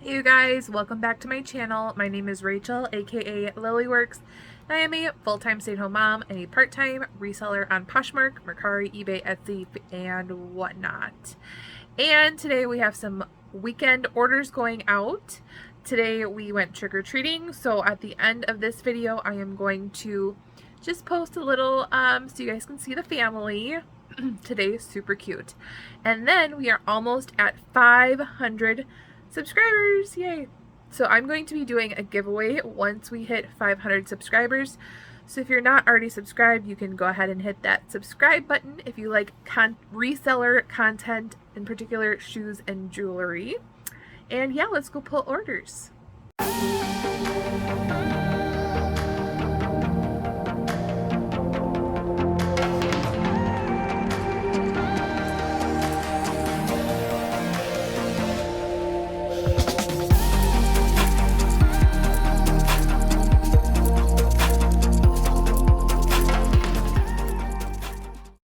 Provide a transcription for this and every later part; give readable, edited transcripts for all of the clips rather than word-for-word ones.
Hey you guys, welcome back to my channel. My name is Rachel, aka Lilyworks. I am a full-time stay-at-home mom and a part-time reseller on Poshmark, Mercari, eBay, Etsy, and whatnot. And today we have some weekend orders going out. Today we went trick-or-treating, so at the end of this video I am going to just post a little so you guys can see the family. Today is super cute. And then we are almost at 500 subscribers, yay! So I'm going to be doing a giveaway once we hit 500 subscribers. So if you're not already subscribed, you can go ahead and hit that subscribe button if you like reseller content, in particular shoes and jewelry. And yeah, let's go pull orders.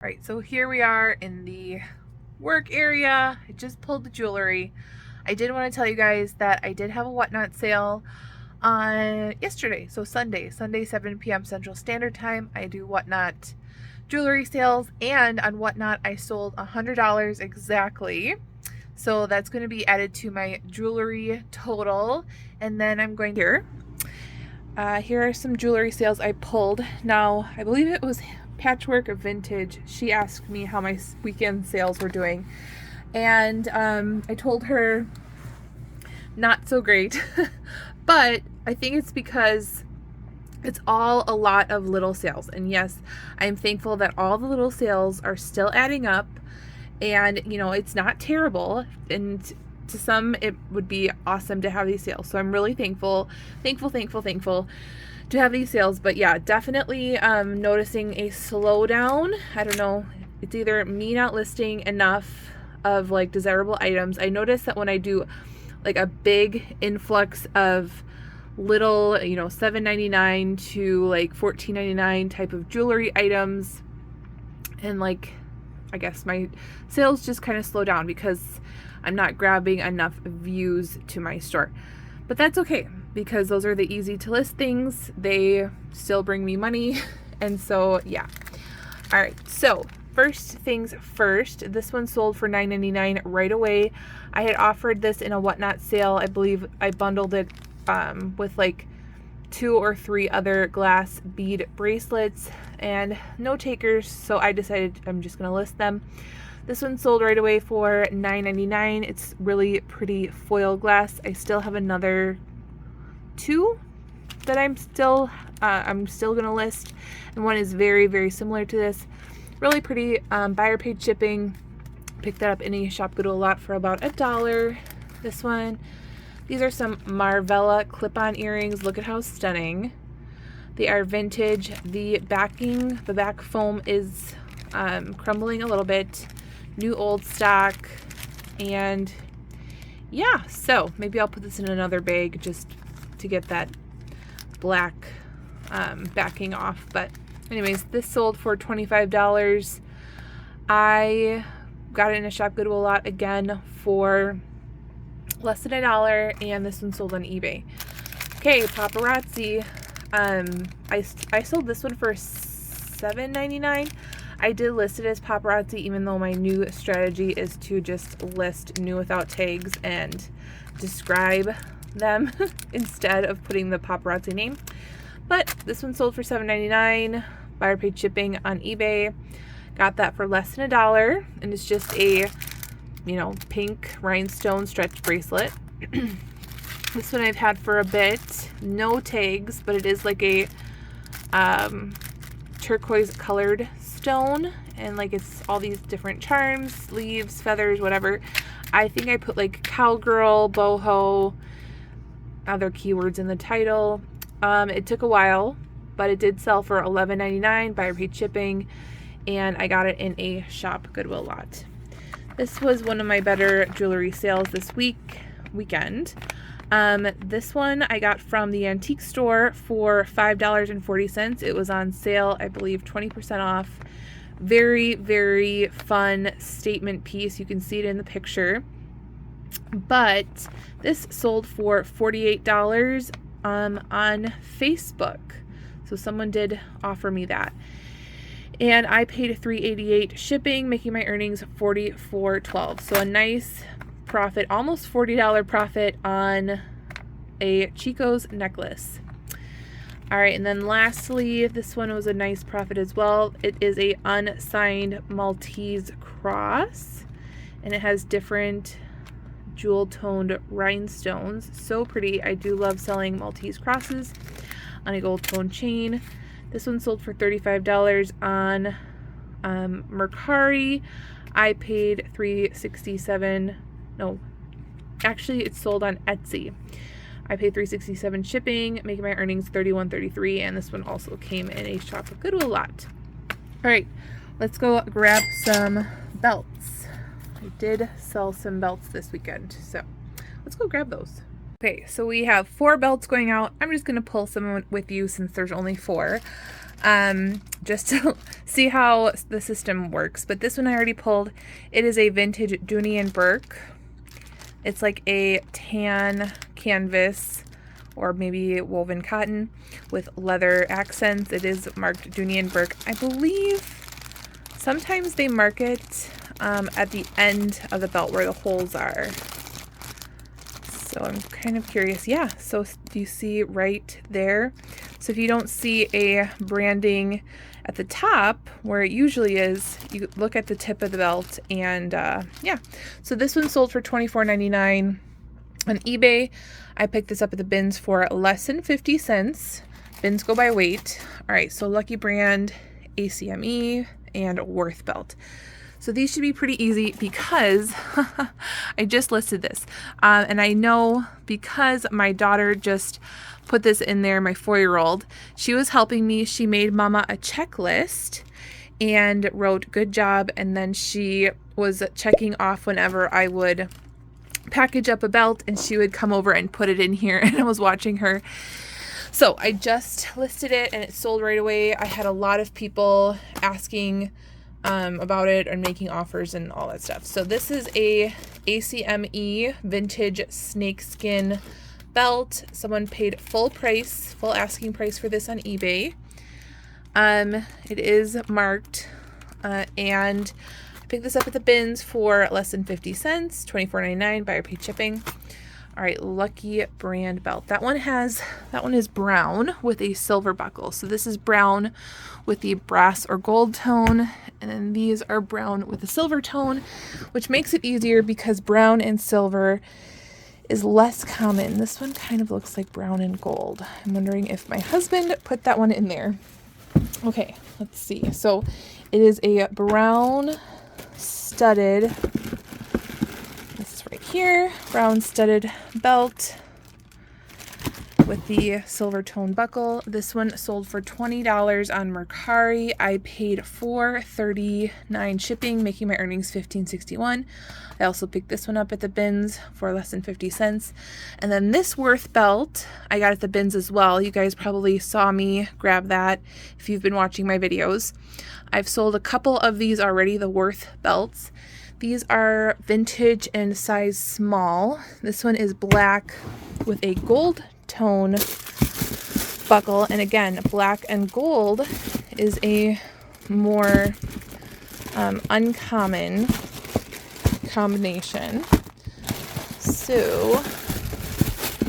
Alright, so here we are in the work area. I just pulled the jewelry. I did want to tell you guys that I did have a Whatnot sale on yesterday, so Sunday 7 p.m. Central Standard Time. I do Whatnot jewelry sales, and on Whatnot I sold $100 exactly. So that's going to be added to my jewelry total, and then I'm going here. Here are some jewelry sales I pulled. Now, I believe it was Patchwork of Vintage. She asked me how my weekend sales were doing, and I told her not so great. But I think it's because it's all a lot of little sales, and yes, I'm thankful that all the little sales are still adding up, and you know, it's not terrible, and to some it would be awesome to have these sales. So I'm really thankful to have these sales. But yeah, definitely noticing a slowdown. I don't know, it's either me not listing enough of like desirable items. I notice that when I do like a big influx of little, you know, $7.99 to like $14.99 type of jewelry items, and like I guess my sales just kind of slow down because I'm not grabbing enough views to my store. But that's okay, because those are the easy to list things. They still bring me money. And so yeah. All right, so first things first, this one sold for $9.99 right away. I had offered this in a Whatnot sale. I believe I bundled it with like 2 or 3 other glass bead bracelets, and no takers, so I decided I'm just gonna list them. This one sold right away for $9.99. It's really pretty foil glass. I still have another 2 that I'm still gonna list, and one is very, very similar to this. Really pretty. Buyer paid shipping. Picked that up in a Shop Goodwill lot for about $1. This one. These are some Marvella clip-on earrings. Look at how stunning. They are vintage. The back foam is crumbling a little bit. New old stock. And yeah, so maybe I'll put this in another bag just to get that black backing off. But anyways, this sold for $25. I got it in a Shop Goodwill lot again for less than $1, and this one sold on eBay. Okay, paparazzi. I sold this one for $7.99. I did list it as paparazzi, even though my new strategy is to just list new without tags and describe them instead of putting the paparazzi name. But this one sold for $7.99. Buyer paid shipping on eBay. Got that for less than $1, and it's just a, you know, pink rhinestone stretch bracelet. This one I've had for a bit. No tags, but it is like a turquoise colored stone, and like it's all these different charms, leaves, feathers, whatever. I think I put like cowgirl, boho, other keywords in the title. It took a while, but it did sell for $11.99, buyer paid shipping, and I got it in a Shop Goodwill lot. This was one of my better jewelry sales this weekend. This one I got from the antique store for $5.40. It was on sale, I believe 20% off. Very, very fun statement piece. You can see it in the picture. but this sold for $48 on Facebook. So someone did offer me that. And I paid $3.88 shipping, making my earnings $44.12. So a nice profit, almost $40 profit on a Chico's necklace. All right, and then lastly, this one was a nice profit as well. It is a unsigned Maltese cross, and it has different jewel-toned rhinestones. So pretty. I do love selling Maltese crosses on a gold-toned chain. This one sold for $35 on Mercari. I paid $367. No, actually, it's sold on Etsy. I paid $367 shipping, making my earnings $31.33, and this one also came in a Shop with Goodwill lot. All right, let's go grab some belts. I did sell some belts this weekend, so let's go grab those. Okay, so we have 4 belts going out. I'm just gonna pull some with you since there's only 4, just to see how the system works. But this one I already pulled. It is a vintage Dooney & Bourke. It's like a tan canvas or maybe woven cotton with leather accents. It is marked Dooney & Bourke. I believe sometimes they mark it at the end of the belt where the holes are. So I'm kind of curious. Yeah, so do you see right there? So if you don't see a branding at the top where it usually is, you look at the tip of the belt, and yeah. So this one sold for $24.99 on eBay. I picked this up at the bins for less than 50 cents. Bins go by weight. All right, so Lucky Brand, ACME, and Worth belt. So these should be pretty easy because I just listed this. And I know because my daughter just put this in there, my 4-year-old, she was helping me. She made Mama a checklist and wrote good job. And then she was checking off whenever I would package up a belt, and she would come over and put it in here, and I was watching her. So I just listed it and it sold right away. I had a lot of people asking about it and making offers and all that stuff. So this is a ACME vintage snakeskin belt. Someone paid full asking price for this on eBay. It is marked, and I picked this up at the bins for less than 50 cents, $24.99, buyer paid shipping. All right, Lucky Brand belt. That one is brown with a silver buckle. So this is brown with the brass or gold tone, and then these are brown with a silver tone, which makes it easier because brown and silver is less common. This one kind of looks like brown and gold. I'm wondering if my husband put that one in there. Okay, let's see. So it is a brown studded, this is right here, brown studded belt with the silver tone buckle. This one sold for $20 on Mercari. I paid $4.39 shipping, making my earnings $15.61. I also picked this one up at the bins for less than 50 cents. And then this Worth belt I got at the bins as well. You guys probably saw me grab that if you've been watching my videos. I've sold a couple of these already, the Worth belts. These are vintage and size small. This one is black with a gold tone buckle, and again, black and gold is a more uncommon combination. So,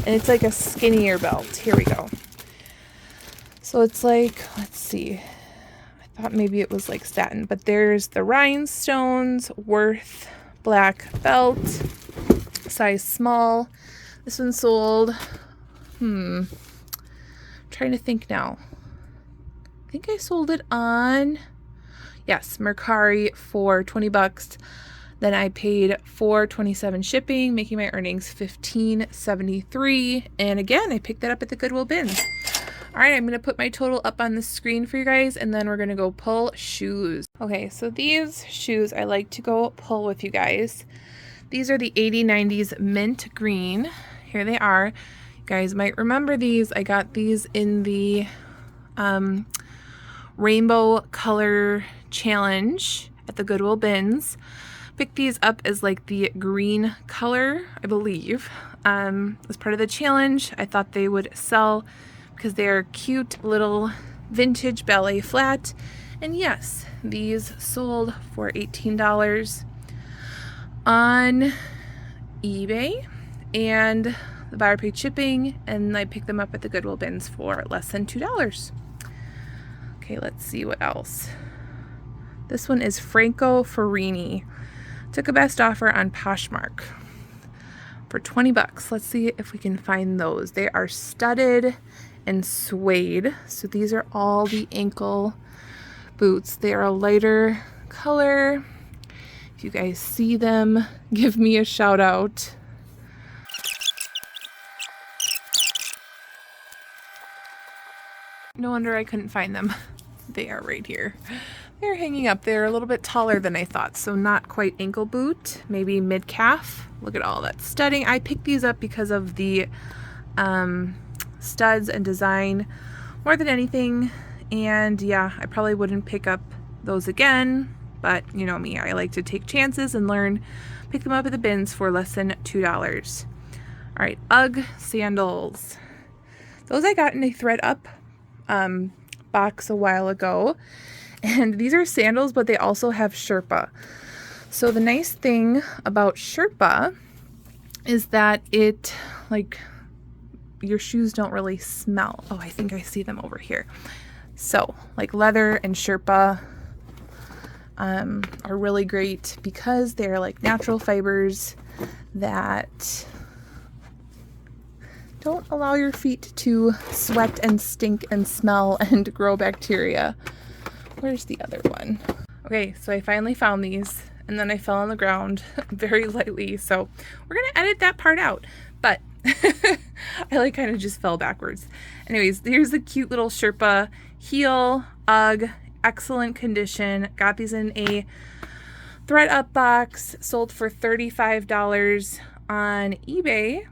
and it's like a skinnier belt. Here we go. So it's like, let's see, I thought maybe it was like satin, but there's the rhinestones, Worth black belt, size small. This one sold, trying to think now. I think I sold it on, yes, Mercari for $20. Then I paid $4.27 shipping, making my earnings $15.73. And again, I picked that up at the Goodwill bins. All right, I'm going to put my total up on the screen for you guys, and then we're going to go pull shoes. Okay, so these shoes I like to go pull with you guys. These are the 80/90s mint green. Here they are. You guys might remember these. I got these in the rainbow color challenge at the Goodwill bins. Picked these up as like the green color, I believe. As part of the challenge, I thought they would sell because they are cute little vintage ballet flat. And yes, these sold for $18 on eBay, and the buyer paid shipping, and I picked them up at the Goodwill bins for less than $2. Okay, let's see what else. This one is Franco Ferrini. Took a best offer on Poshmark for 20 bucks. Let's see if we can find those. They are studded and suede. So these are all the ankle boots. They are a lighter color. If you guys see them, give me a shout out. No wonder I couldn't find them. They are right here. They're hanging up. They're a little bit taller than I thought, so not quite ankle boot, maybe mid-calf. Look at all that studding. I picked these up because of the studs and design more than anything. And yeah, I probably wouldn't pick up those again, but you know me, I like to take chances and learn. Pick them up at the bins for less than $2. All right, UGG sandals. Those I got in a thread up box a while ago. And these are sandals, but they also have Sherpa. So the nice thing about Sherpa is that it, like, your shoes don't really smell. Oh, I think I see them over here. So, like, leather and Sherpa are really great because they're like natural fibers that don't allow your feet to sweat and stink and smell and grow bacteria. Where's the other one? Okay, so I finally found these, and then I fell on the ground very lightly, so we're gonna edit that part out, but I like kind of just fell backwards. Anyways, here's the cute little Sherpa heel, UGG, excellent condition. Got these in a thread up box, sold for $35 on eBay,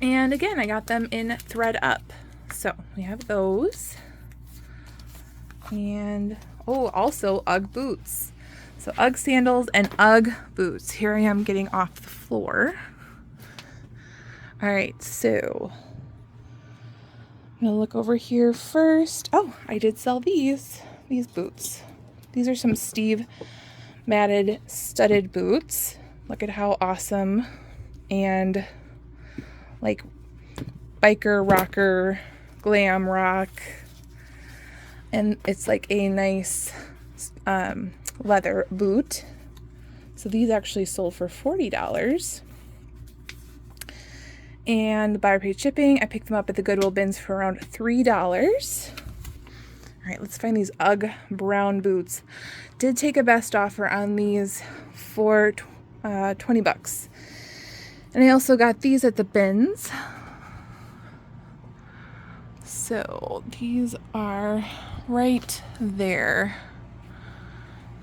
and again, I got them in thread up. So we have those. And oh, also UGG boots. So UGG sandals and UGG boots. Here I am getting off the floor. All right, so I'm gonna look over here first. Oh, I did sell these boots. These are some Steve matted studded boots. Look at how awesome and like biker rocker, glam rock. And it's like a nice leather boot. So these actually sold for $40. And the buyer paid shipping. I picked them up at the Goodwill bins for around $3. All right, let's find these UGG brown boots. Did take a best offer on these for 20 bucks. And I also got these at the bins. So these are right there.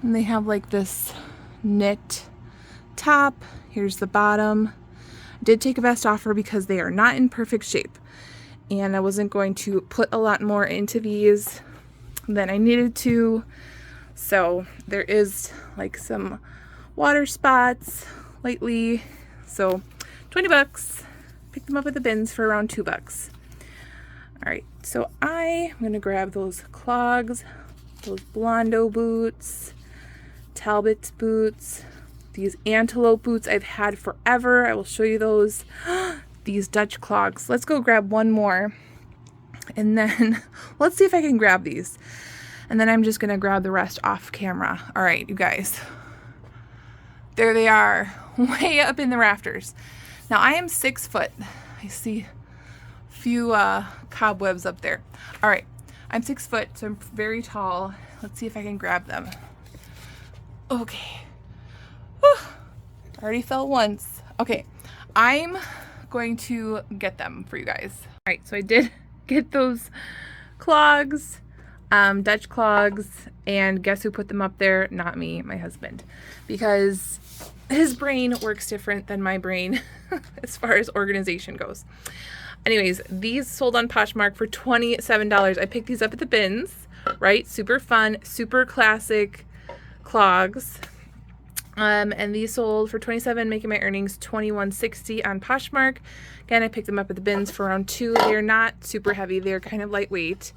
And they have like this knit top. Here's the bottom. Did take a best offer because they are not in perfect shape. And I wasn't going to put a lot more into these than I needed to. So there is like some water spots lightly. So 20 bucks. Picked them up at the bins for around $2. All right, so I'm gonna grab those clogs, those Blondo boots, Talbot's boots, these antelope boots I've had forever. I will show you those. These Dutch clogs. Let's go grab one more. And then let's see if I can grab these. And then I'm just gonna grab the rest off camera. All right, you guys. There they are, way up in the rafters. Now I am 6 foot. I see few cobwebs up there. All right, I'm 6 foot, so I'm very tall. Let's see if I can grab them. Okay. Whew. Already fell once. Okay, I'm going to get them for you guys. All right, so I did get those clogs, Dutch clogs, and guess who put them up there? Not me, my husband, because his brain works different than my brain as far as organization goes. Anyways, these sold on Poshmark for $27. I picked these up at the bins, right? Super fun, super classic clogs. And these sold for $27, making my earnings $21.60 on Poshmark. Again, I picked them up at the bins for around $2. They're not super heavy. They're kind of lightweight.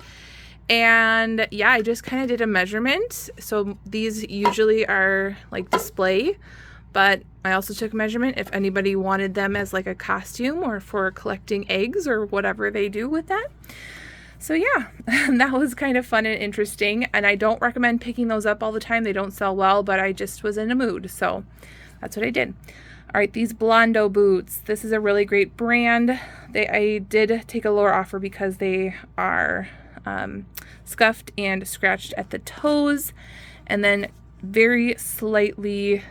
And yeah, I just kind of did a measurement. So these usually are like display, but I also took a measurement if anybody wanted them as like a costume or for collecting eggs or whatever they do with that. So yeah, that was kind of fun and interesting, and I don't recommend picking those up all the time. They don't sell well, but I just was in a mood, so that's what I did. All right, these Blondo boots. This is a really great brand. I did take a lower offer because they are scuffed and scratched at the toes, and then very slightly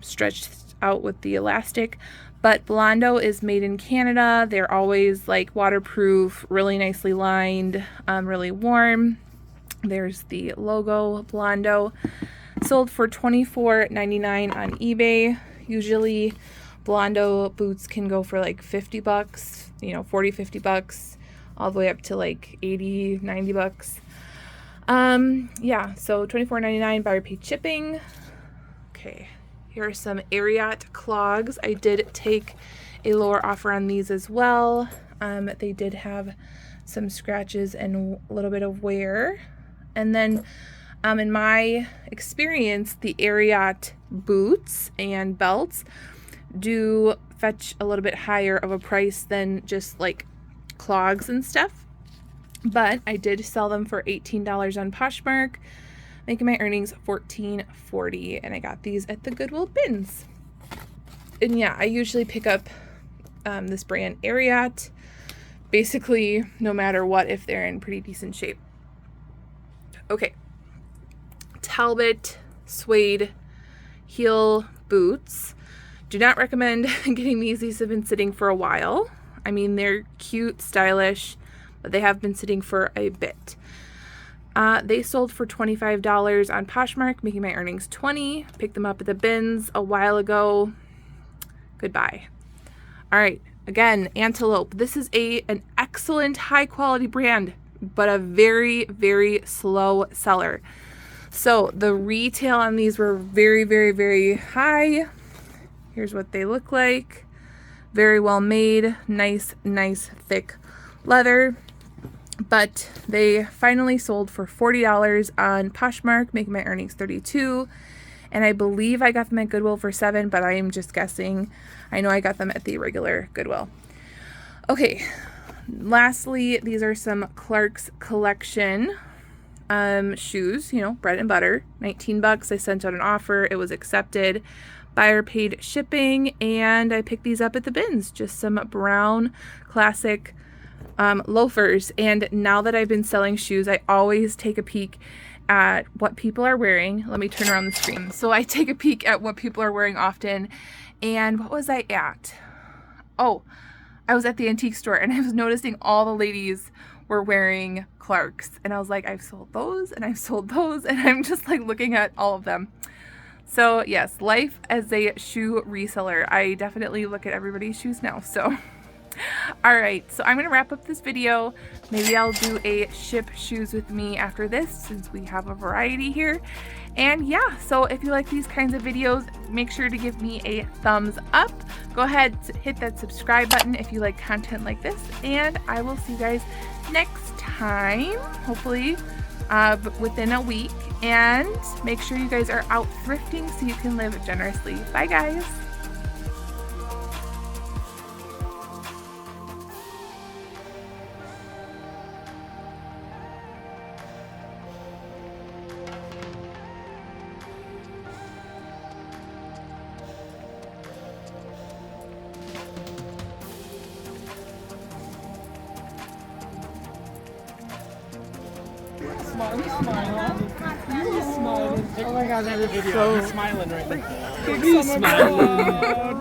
stretched out with the elastic. But Blondo is made in Canada. They're always like waterproof, really nicely lined, really warm. There's the logo, Blondo. Sold for $24.99 on eBay. Usually Blondo boots can go for like $50, you know, $40-50, all the way up to like $80-90. Yeah, so $24.99 buyer paid shipping. Okay. Here are some Ariat clogs. I did take a lower offer on these as well. They did have some scratches and a little bit of wear. And then in my experience, the Ariat boots and belts do fetch a little bit higher of a price than just like clogs and stuff. But I did sell them for $18 on Poshmark, making my earnings $14.40, and I got these at the Goodwill bins. And yeah, I usually pick up this brand Ariat basically no matter what, if they're in pretty decent shape. Okay, Talbot suede heel boots. Do not recommend getting these. These have been sitting for a while. I mean, they're cute, stylish, but they have been sitting for a bit. They sold for $25 on Poshmark, making my earnings $20. Picked them up at the bins a while ago. Goodbye. All right, again, Antelope. This is an excellent high quality brand, but a very, very slow seller. So the retail on these were very, very, very high. Here's what they look like. Very well made, nice, thick leather. But they finally sold for $40 on Poshmark, making my earnings $32. And I believe I got them at Goodwill for $7, but I am just guessing. I know I got them at the regular Goodwill. Okay, lastly, these are some Clark's Collection shoes, you know, bread and butter. $19. I sent out an offer. It was accepted. Buyer paid shipping, and I picked these up at the bins. Just some brown classic loafers. And now that I've been selling shoes, I always take a peek at what people are wearing. Let me turn around the screen. So I take a peek at what people are wearing often. And what was I at? Oh, I was at the antique store, and I was noticing all the ladies were wearing Clark's, and I was like, I've sold those and I've sold those, and I'm just like looking at all of them. So yes, life as a shoe reseller. I definitely look at everybody's shoes now. So all right, so I'm gonna wrap up this video. Maybe I'll do a ship shoes with me after this, since we have a variety here. And yeah, so if you like these kinds of videos, make sure to give me a thumbs up. Go ahead, hit that subscribe button if you like content like this, and I will see you guys next time, hopefully within a week. And make sure you guys are out thrifting so you can live generously. Bye guys. Smile. You smile. Oh my god, that is so... He's smiling right now. He's smiling.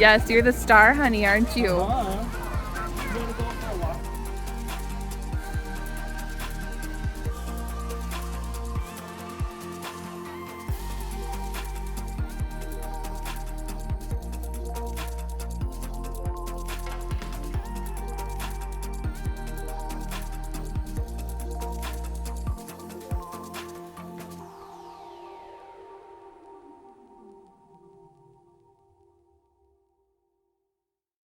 Yes, you're the star, honey, aren't you?